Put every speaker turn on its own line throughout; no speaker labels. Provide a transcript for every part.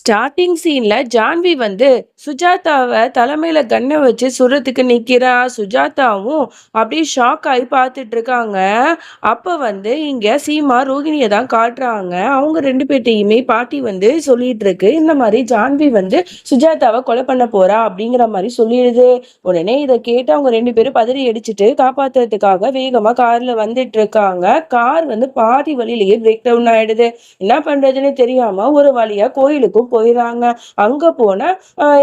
Starting சீன்ல ஜான்வி வந்து சுஜாதாவை தலைமையில கண்ணை வச்சு சுடுறதுக்கு நிக்கிறா. சுஜாதாவும் அப்படியே ஷாக் ஆகி பார்த்துட்டு இருக்காங்க. அப்ப வந்து இங்க சீமா ரோகிணியை தான் காட்டுறாங்க. அவங்க ரெண்டு பேர்ட்டையுமே பாட்டி வந்து சொல்லிட்டு இருக்கு, இந்த மாதிரி ஜான்வி வந்து சுஜாதாவை கொலை பண்ண போறா அப்படிங்கிற மாதிரி சொல்லிடுது. உடனே இதை கேட்டு அவங்க ரெண்டு பேரும் பதறி அடிச்சுட்டு காப்பாத்துறதுக்காக வேகமா கார்ல வந்துட்டு இருக்காங்க. கார் வந்து பாதி வழியிலேயே பிரேக் டவுன் ஆயிடுது. என்ன பண்றதுன்னு தெரியாம ஒரு வழியா கோயிலுக்கும் போயிடுறாங்க. அங்க போனா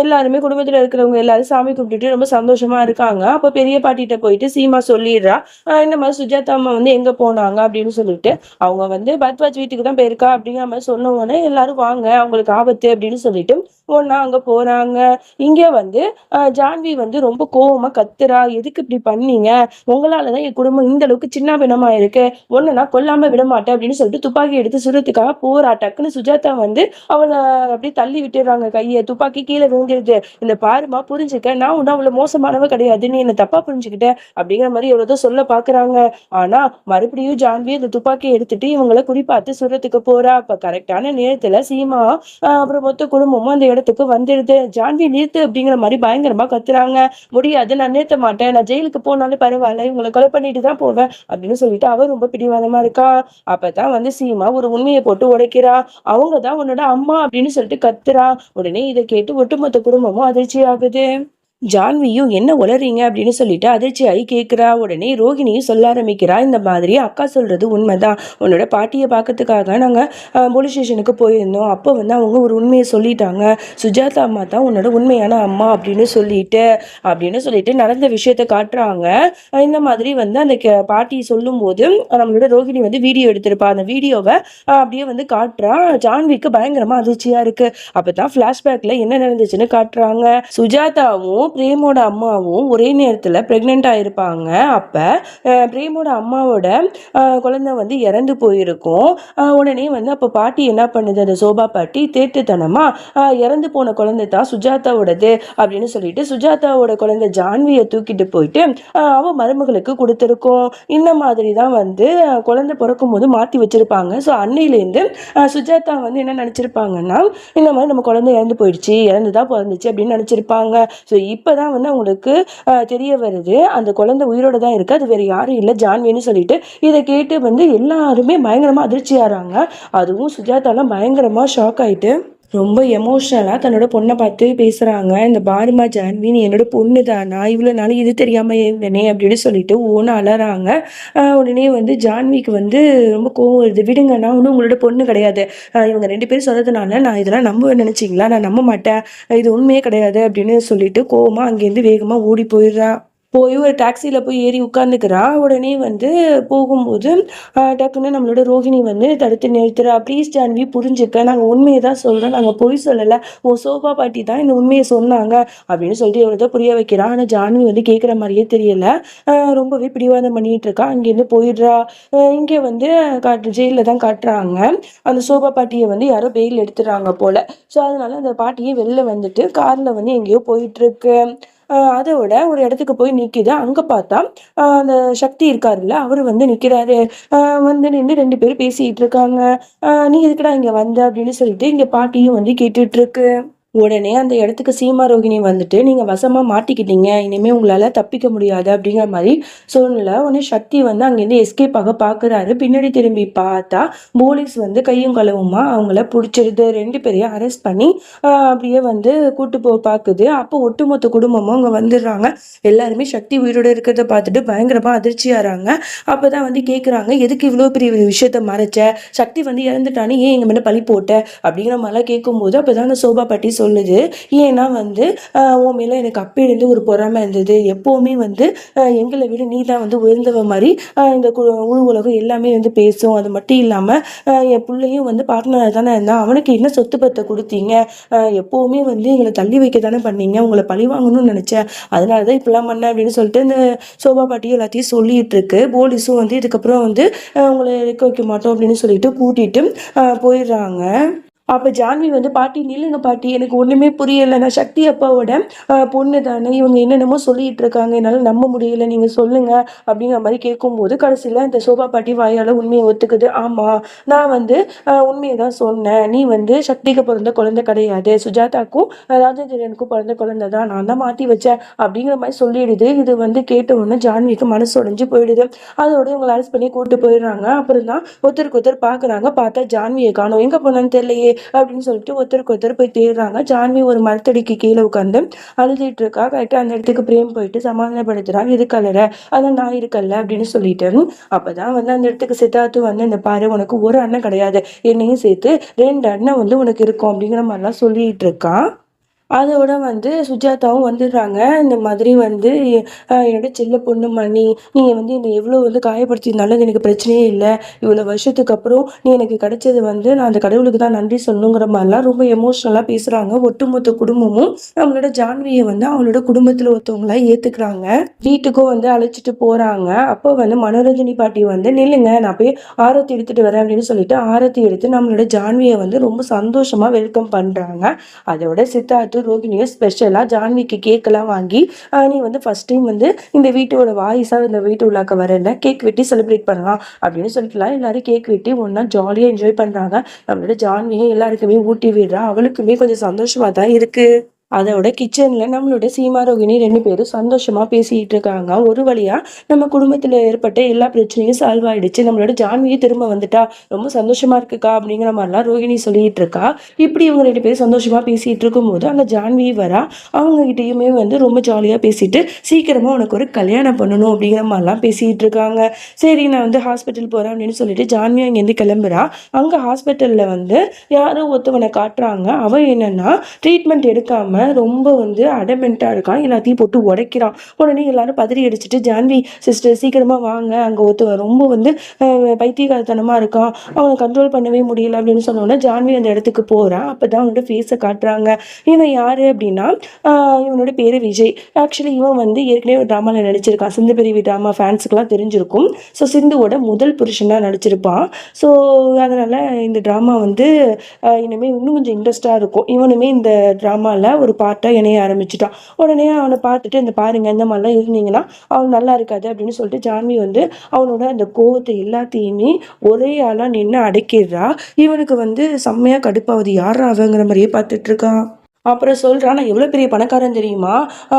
எல்லாருமே குடும்பத்துல இருக்கிறவங்க எல்லாரும் சாமி கும்பிட்டுட்டு ரொம்ப சந்தோஷமா இருக்காங்க. அப்ப பெரிய பாட்டிட்ட போயிட்டு சீமா சொல்லிடுறா, இந்த மாதிரி சுஜாதா அம்மா வந்து எங்க போனாங்க அப்படின்னு சொல்லிட்டு. அவங்க வந்து பத்வாஜ் வீட்டுக்கு தான் போயிருக்கா அப்படிங்கிற மாதிரி சொன்ன உடனே எல்லாரும் வாங்க, அவங்களுக்கு ஆபத்து அப்படின்னு சொல்லிட்டு ஒன்னா அங்க போறாங்க. இங்க வந்து ஜான்வி வந்து ரொம்ப கோவமா கத்துறா, எதுக்கு இப்படி பண்ணீங்க, உங்களாலதான் என் குடும்பம் இந்த அளவுக்கு சின்ன பின்னமா இருக்கு, ஒண்ணு நான் கொல்லாம விட மாட்டேன் அப்படின்னு சொல்லிட்டு துப்பாக்கி எடுத்து சுடுறதுக்காக போறா. டக்குன்னு சுஜாதா வந்து அவளை அப்படியே தள்ளி விட்டுறாங்க. கையை துப்பாக்கி கீழே விழுந்துருது. இந்த பாருமா, புரிஞ்சுக்க, நான் ஒன்னும் அவளை மோசமானவ கிடையாது, நீ என்ன தப்பா புரிஞ்சுக்கிட்ட அப்படிங்கிற மாதிரி எவ்வளவு சொல்ல பாக்குறாங்க. ஆனா மறுபடியும் ஜான்வி அந்த துப்பாக்கியை எடுத்துட்டு இவங்களை குறிப்பாத்து சுரத்துக்கு போறா. அப்ப கரெக்டான நேரத்துல சீமா அப்புறம் மொத்த குடும்பமும் அந்த இடத்துக்கு வந்துடுது. ஜான்வி நிறுத்து அப்படிங்கிற மாதிரி பயங்கரமா கத்துறாங்க. முடியாது, நான் நிறுத்த மாட்டேன், நான் ஜெயிலுக்கு போனாலும் பரவாயில்ல, இவங்களை கொலை பண்ணிட்டு தான் போவேன் அப்படின்னு சொல்லிட்டு அவ ரொம்ப பிடிவாதமா இருக்கா. அப்பதான் வந்து சீமா ஒரு உண்மையை போட்டு உடைக்கிறா. அவங்கதான் உன்னோட அம்மா அப்படின்னு சொல்லிட்டு கத்துறா. உடனே இதை கேட்டு ஒட்டுமொத்த குடும்பமும் அதிர்ச்சி ஆகுது. ஜான்வியும் என்ன உளறீங்க அப்படின்னு சொல்லிட்டு அதிர்ச்சியாகி கேட்குறா. உடனே ரோகிணியும் சொல்ல ஆரம்பிக்கிறா, இந்த மாதிரி அக்கா சொல்றது உண்மைதான், உன்னோட பாட்டியை பார்க்கறதுக்காக நாங்கள் போலீஸ் ஸ்டேஷனுக்கு போயிருந்தோம். அப்போ வந்து அவங்க ஒரு உண்மையை சொல்லிட்டாங்க, சுஜாதா அம்மா தான் உன்னோட உண்மையான அம்மா அப்படின்னு சொல்லிட்டு நடந்த விஷயத்த காட்டுறாங்க. இந்த மாதிரி வந்து அந்த பாட்டி சொல்லும் போது நம்மளோட ரோகிணி வந்து வீடியோ எடுத்திருப்பா. அந்த வீடியோவை அப்படியே வந்து காட்டுறா. ஜான்விக்கு பயங்கரமா அதிர்ச்சியா இருக்கு. அப்பதான் பிளாஷ்பேக்ல என்ன நடந்துச்சுன்னு காட்டுறாங்க. சுஜாதாவும் பிரேமோட அம்மாவும் ஒரே நேரத்தில் ப்ரெக்னென்ட் ஆயிருப்பாங்க. அப்போ பிரேமோட அம்மாவோட குழந்தை வந்து இறந்து போயிருக்கும். உடனே வந்து அப்போ பாட்டி என்ன பண்ணுது, அந்த சோபா பாட்டி தேட்டுத்தனமா இறந்து போன குழந்தை தான் சுஜாதாவோடது அப்படின்னு சொல்லிட்டு சுஜாதாவோட குழந்தை ஜான்வியை தூக்கிட்டு போயிட்டு அவ மருமகளுக்கு கொடுத்துருக்கோம். இந்த மாதிரி தான் வந்து குழந்தை பிறக்கும் போது மாற்றி வச்சிருப்பாங்க. ஸோ அன்னையிலேருந்து சுஜாதா வந்து என்ன நினச்சிருப்பாங்கன்னா, இந்த மாதிரி நம்ம குழந்தை இறந்து போயிடுச்சு, இறந்து தான் பிறந்துச்சு அப்படின்னு நினச்சிருப்பாங்க. ஸோ இப்போதான் வந்து அவங்களுக்கு தெரிய வருது, அந்த குழந்தை உயிரோட தான் இருக்கு, அது வேற யாரும் இல்லை, ஜான்வின்னு சொல்லிட்டு. இதை கேட்டு வந்து எல்லாருமே பயங்கரமா அதிர்ச்சி ஆறாங்க. அதுவும் சுஜாதாலாம் பயங்கரமா ஷாக் ஆயிட்டு ரொம்ப எமோஷ்னலாக தன்னோட பொண்ணை பார்த்து பேசுகிறாங்க. இந்த பாருமா ஜான்வி, நீ என்னோட பொண்ணு தானா, இவ்வளோ நாள் இது தெரியாமல் இருந்தனே அப்படின்னு சொல்லிட்டு ஒன்று அலறாங்க. உடனே வந்து ஜான்விக்கு வந்து ரொம்ப கோவம் வருது. விடுங்க, நான் ஒன்றும் உங்களோட பொண்ணு கிடையாது, இவங்க ரெண்டு பேரும் சொல்கிறதுனால நான் இதெல்லாம் நம்ப நினச்சிங்களா, நான் நம்ப மாட்டேன், இது உண்மையே கிடையாது அப்படின்னு சொல்லிட்டு கோவமாக அங்கேருந்து வேகமாக ஓடி போயிடுறா. போய் ஒரு டாக்ஸியில் போய் ஏறி உட்காந்துக்கிறா. உடனே வந்து போகும்போது டக்குன்னு நம்மளோட ரோஹிணி வந்து தடுத்து நிறுத்துறா. ப்ளீஸ் ஜான்வி, புரிஞ்சுக்க, நாங்கள் உண்மையை தான் சொல்கிறோம், நாங்கள் பொய் சொல்லலை, உன் சோபா பாட்டி தான் இந்த உண்மையை சொன்னாங்க அப்படின்னு சொல்லிட்டு எவ்வளோ புரிய வைக்கிறா. ஆனால் ஜான்வி வந்து கேட்குற மாதிரியே தெரியல. ரொம்பவே பிடிவாதம் பண்ணிட்டு இருக்கா. அங்கேருந்து போயிடுறா. இங்கே வந்து ஜெயிலில் தான் காட்டுறாங்க. அந்த சோபா பாட்டியை வந்து யாரோ பெயில் எடுத்துடுறாங்க போல. ஸோ அதனால அந்த பாட்டியை வெளில வந்துட்டு காரில் வந்து எங்கேயோ போயிட்டு இருக்கு. அதோட ஒரு இடத்துக்கு போய் நிற்கிது. அங்கே பார்த்தா அந்த சக்தி இருக்காருல்ல, அவர் வந்து நிற்கிறாரு. வந்து நின்று ரெண்டு பேரும் பேசிகிட்டு இருக்காங்க. நீ எதுக்குடா இங்கே வந்த அப்படின்னு சொல்லிட்டு இங்கே பாட்டியும் வந்து கேட்டுட்டு இருக்கு. உடனே அந்த இடத்துக்கு சீமா ரோகிணி வந்துட்டு, நீங்க வசமா மாட்டிக்கிட்டீங்க, இனிமே உங்களால தப்பிக்க முடியாது அப்படிங்கிற மாதிரி சூழ்நிலை. உடனே சக்தி வந்து அங்கேருந்து எஸ்கேப் ஆக பாக்குறாரு. பின்னாடி திரும்பி பார்த்தா போலீஸ் வந்து கையும் களவுமா அவங்கள பிடிச்சிருது. ரெண்டு பேரையும் அரெஸ்ட் பண்ணி அப்படியே வந்து கூட்டு போ பாக்குது. அப்போ ஒட்டுமொத்த குடும்பமும் அங்க வந்துடுறாங்க. எல்லாருமே சக்தி உயிரோட இருக்கிறத பார்த்துட்டு பயங்கரமா அதிர்ச்சியாறாங்க. அப்பதான் வந்து கேக்குறாங்க, எதுக்கு இவ்வளவு பெரிய விஷயத்த மறைச்ச, சக்தி வந்து இறந்துட்டானே, ஏன் எங்க மேல பழி போட்ட அப்படிங்கிற மாதிரிலாம் கேட்கும்போது அப்பதான் அந்த சோபா பட்டி சொல்லுது, ஏன்னா வந்து உன் மேல எனக்கு அப்பயிலிருந்து ஒரு பொறாமை இருந்தது, எப்பவுமே வந்து எங்களை விட நீ தான் வந்து உயர்ந்தவ மாதிரி இந்த உள் உலகம் எல்லாமே வந்து பேசும். அது மட்டும் இல்லாம என் பிள்ளையும் வந்து பார்ட்னர் தானே இருந்தான், அவனுக்கு என்ன சொத்து பத்தை கொடுத்தீங்க, எப்பவுமே வந்து எங்களை தள்ளி வைக்க தானே பண்ணீங்க, உங்களை பழி வாங்கணும்னு நினைச்சேன், அதனாலதான் இப்பெல்லாம் பண்ண அப்படின்னு சொல்லிட்டு இந்த சோபா பாட்டி எல்லாத்தையும் சொல்லிட்டு இருக்கு. போலீஸும் வந்து இதுக்கப்புறம் வந்து உங்களை இருக்க வைக்க மாட்டோம் அப்படின்னு சொல்லிட்டு கூட்டிட்டு போயிடுறாங்க. அப்ப ஜான்வி வந்து, "பாட்டி நில்லுங்க பாட்டி. எனக்கு ஒண்ணுமே புரியல. நான் சக்தி அப்பாவோட பொண்ணு தானே. இவங்க என்னென்னமோ சொல்லிட்டு இருக்காங்க. என்னால நம்ப முடியல. நீங்க சொல்லுங்க." அப்படிங்கிற மாரி கேட்கும்போது, கடைசியில இந்த சோபா பாட்டி வாயால உண்மைய ஒத்துக்குது. "ஆமா, நான் வந்து உண்மைய தான் சொன்னேன். நீ வந்து சக்திக்கு பொறந்த குழந்தை கிடையாது. சுஜாதாக்கும் ராஜேந்திரனுக்கும் பொறந்த குழந்தை தான். நான் தான் மாத்தி வச்சேன்." அப்படிங்கிற மாரி சொல்லிடுது. இது வந்து கேட்ட உடனே ஜான்விக்கு மனசு உடைஞ்சு போயிடுது. அதோட இவங்கள அரெஸ்ட் பண்ணி கூட்டு போயிடுறாங்க. அப்புறம் தான் ஒருத்தருக்கு ஒருத்தர் பார்க்குறாங்க. பார்த்தா ஜான்விய காணோம். எங்க போனான்னு தெரியலையே அப்படின்னு சொல்லிட்டு ஒருத்தருக்கு ஒருத்தர் போய் தேடுறாங்க. ஜான்வி ஒரு மரத்தடிக்கு கீழே உட்காந்து அழுதுட்டு இருக்கா. கரெக்டாக அந்த இடத்துக்கு பிரேம் போயிட்டு சமாதானப்படுத்துறான். எதுக்கு அழுற? அதான் நான் இருக்கல்ல அப்படின்னு சொல்லிட்டு. அப்பதான் வந்து அந்த இடத்துக்கு சித்தார்த்து வந்து, இந்த பாரு உனக்கு ஒரு அண்ணன் கிடையாது. என்னையும் சேர்த்து 2 அண்ணன் வந்து உனக்கு இருக்கும் அப்படிங்கிற மாதிரிலாம் சொல்லிட்டு இருக்கான். அதோட வந்து சுஜாதாவும் வந்துடுறாங்க. இந்த மாதிரி வந்து என்னோட செல்ல பொண்ணு மணி, நீங்க வந்து என்னை எவ்வளோ வந்து காயப்படுத்தியிருந்தாலும் அது எனக்கு பிரச்சனையே இல்ல. இவ்வளோ வருஷத்துக்கு அப்புறம் நீ எனக்கு கிடைச்சது வந்து நான் அந்த கடவுளுக்கு தான் நன்றி சொல்லணுங்கிற மாதிரிலாம் ரொம்ப எமோஷ்னலா பேசுறாங்க. ஒட்டுமொத்த குடும்பமும் நம்மளோட ஜான்விய வந்து அவங்களோட குடும்பத்துல ஒருத்தவங்களா ஏத்துக்கிறாங்க. வீட்டுக்கும் வந்து அழைச்சிட்டு போறாங்க. அப்போ வந்து மனோரஞ்சனி பாட்டி வந்து, "நில்லுங்க, நான் போய் ஆரத்தி எடுத்துட்டு வரேன்" அப்படின்னு சொல்லிட்டு ஆரத்தி எடுத்து நம்மளோட ஜான்விய வந்து ரொம்ப சந்தோஷமா வெல்கம் பண்றாங்க. அதோட சித்தார்த்து ரோகிணியும் ஸ்பெஷலா ஜான்விக்கு கேக்கெல்லாம் வாங்கி, நீ வந்து ஃபர்ஸ்ட் டைம் வந்து இந்த வீட்டோட வாரிசா இந்த வீட்டு உள்ளாக்க வரல, கேக் வெட்டி செலிப்ரேட் பண்ணலாம் அப்படின்னு சொல்லிட்டுலாம் எல்லாரும் கேக் வெட்டி ஒண்ணா ஜாலியா என்ஜாய் பண்றாங்க. நம்மளோட ஜான்வியும் எல்லாருக்குமே ஊட்டி விடுறா. அவளுக்குமே கொஞ்சம் சந்தோஷமா தான் இருக்கு. அதோட கிச்சன்ல நம்மளோட சீமா ரோகிணி 2 பேரும் சந்தோஷமா பேசிட்டு இருக்காங்க. ஒரு வழியா நம்ம குடும்பத்துல ஏற்பட்ட எல்லா பிரச்சனையும் சால்வ் ஆயிடுச்சு. நம்மளோட ஜான்வியே திரும்ப வந்துட்டா. ரொம்ப சந்தோஷமா இருக்குக்கா அப்படிங்கிற மாதிரிலாம் ரோகிணி சொல்லிட்டு இருக்கா. இப்படி இவங்க 2 பேரும் சந்தோஷமா பேசிட்டு இருக்கும்போது அங்க ஜான்வி வரா. அவங்க கிட்டயுமே வந்து ரொம்ப ஜாலியா பேசிட்டு, சீக்கிரமா உனக்கு ஒரு கல்யாணம் பண்ணணும் அப்படிங்கிற மாதிரிலாம் பேசிட்டு இருக்காங்க. சரி, நான் வந்து ஹாஸ்பிட்டல் போறேன் அப்படின்னு சொல்லிட்டு ஜான்வி அங்கேருந்து கிளம்புறா. அங்க ஹாஸ்பிட்டல்ல வந்து யாரோ ஒருத்தவனை காட்டுறாங்க. அவன் என்னன்னா ட்ரீட்மெண்ட் எடுக்காம ரொம்ப வந்து அடமெண்டா இருக்கான். எல்லாத்தையும் போட்டு உடைக்கிறான். உடனே எல்லாரும் பதறி அடிச்சுட்டு, "ஜான்வி சிஸ்டர் சீக்கிரமா வாங்க, அங்க ஒருத்தவன் ரொம்ப வந்து பைத்தியக்காரத்தனமா இருக்கான். அவனை கண்ட்ரோல் பண்ணவே முடியல" அப்படின்னு சொன்னோன்னே ஜான்வி அந்த இடத்துக்கு போறான். அப்பதான் அவனோட ஃபேஸை காட்டுறாங்க. இவன் யாரு அப்படின்னா, இவனோட பேரு விஜய். ஆக்சுவலி இவன் வந்து ஏற்கனவே ஒரு ட்ராமால நடிச்சிருக்கான். சிந்து பிரிவி ட்ராமா ஃபேன்ஸுக்குலாம் தெரிஞ்சிருக்கும். ஸோ சிந்துவோட முதல் புருஷனா நடிச்சிருப்பான். ஸோ அதனால இந்த ட்ராமா வந்து இனிமே இன்னும் கொஞ்சம் இன்ட்ரெஸ்டா இருக்கும். இவனுமே இந்த ட்ராமால ஒரு பார்ட்டா இணைய ஆரம்பிச்சுட்டான். உடனே அவனை பார்த்துட்டு, "இந்த பாருங்க, இந்த மாதிரிலாம் இருந்தீங்கன்னா அவன் நல்லா இருக்காது" அப்படின்னு சொல்லிட்டு ஜான்வி வந்து அவனோட அந்த கோவத்தை எல்லாத்தையுமே ஒரே ஆளா நின்று அடக்கிடுறா. இவனுக்கு வந்து செம்மையா கடுப்பாவுது. யாரா அவங்கிற மாதிரியே பார்த்துட்டு இருக்கான். அப்புறம் சொல்றான், "நான் எவ்வளோ பெரிய பணக்காரன் தெரியுமா?"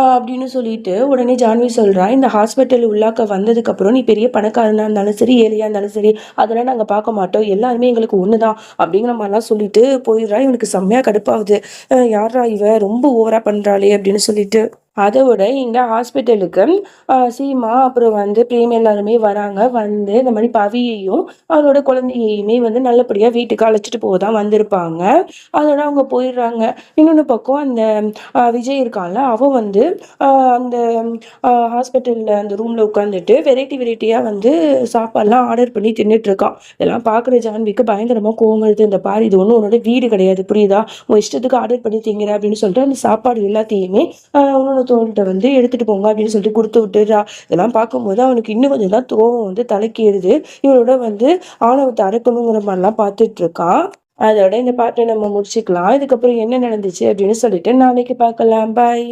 அப்படின்னு சொல்லிட்டு உடனே ஜான்வி சொல்றா, "இந்த ஹாஸ்பிட்டல் உள்ளாக்க வந்ததுக்கப்புறம் நீ பெரிய பணக்காரனா இருந்தாலும் சரி, ஏழையா இருந்தாலும் சரி, அதெல்லாம் நாங்க பார்க்க மாட்டோம். எல்லாருமே எங்களுக்கு ஒண்ணுதான்." அப்படிங்கிற மாதிரிலாம் சொல்லிட்டு போயிடுறா. இவனுக்கு செம்மையா கடுப்பாகுது. "யார்ரா இவ? ரொம்ப ஓவரா பண்றாளே!" அப்படின்னு சொல்லிட்டு. அதோட இங்க ஹாஸ்பிட்டலுக்கு சீமா அப்புறம் வந்து பிரேம் எல்லாருமே வராங்க. வந்து இந்த மாதிரி பவியையும் அவளோட குழந்தையையுமே வந்து நல்லபடியா வீட்டுக்கு அழைச்சிட்டு போக தான் வந்திருப்பாங்க. அதோட அவங்க போயிடுறாங்க. இன்னொன்னு பக்கம் அந்த விஜய் இருக்கான்ல, அவன் வந்து அந்த ஹாஸ்பிட்டல்ல அந்த ரூம்ல உட்காந்துட்டு வெரைட்டி வெரைட்டியா வந்து சாப்பாடுலாம் ஆர்டர் பண்ணி தின்னுட்டு இருக்கான். இதெல்லாம் பார்க்குற ஜான்விக்கு பயங்கரமா கோவம் வருது. "இந்த பாரு, இது ஒன்றும் உன்னோட வீடு கிடையாது, புரியுதா? உன் இஷ்டத்துக்கு ஆர்டர் பண்ணி திங்கிற" அப்படின்னு சொல்லிட்டு அந்த சாப்பாடு எல்லாத்தையுமே இன்னொருத்தவங்கள்ட்ட வந்து எடுத்துட்டு போங்க அப்படின்னு சொல்லிட்டு கொடுத்து விட்டுறா. இதெல்லாம் பார்க்கும்போது அவனுக்கு இன்னும் கொஞ்சம் தான் கோவம் வந்து தலைக்கு ஏறுது. இவரோட வந்து ஆணவத்தை அடக்கணுங்கிற மாதிரிலாம் பார்த்துட்டு இருக்கான். அதோட இந்த பாட்டை நம்ம முடிச்சுக்கலாம். இதுக்கப்புறம் என்ன நடந்துச்சு அப்படின்னு சொல்லிட்டு நாளைக்கு பார்க்கலாம். பாய்.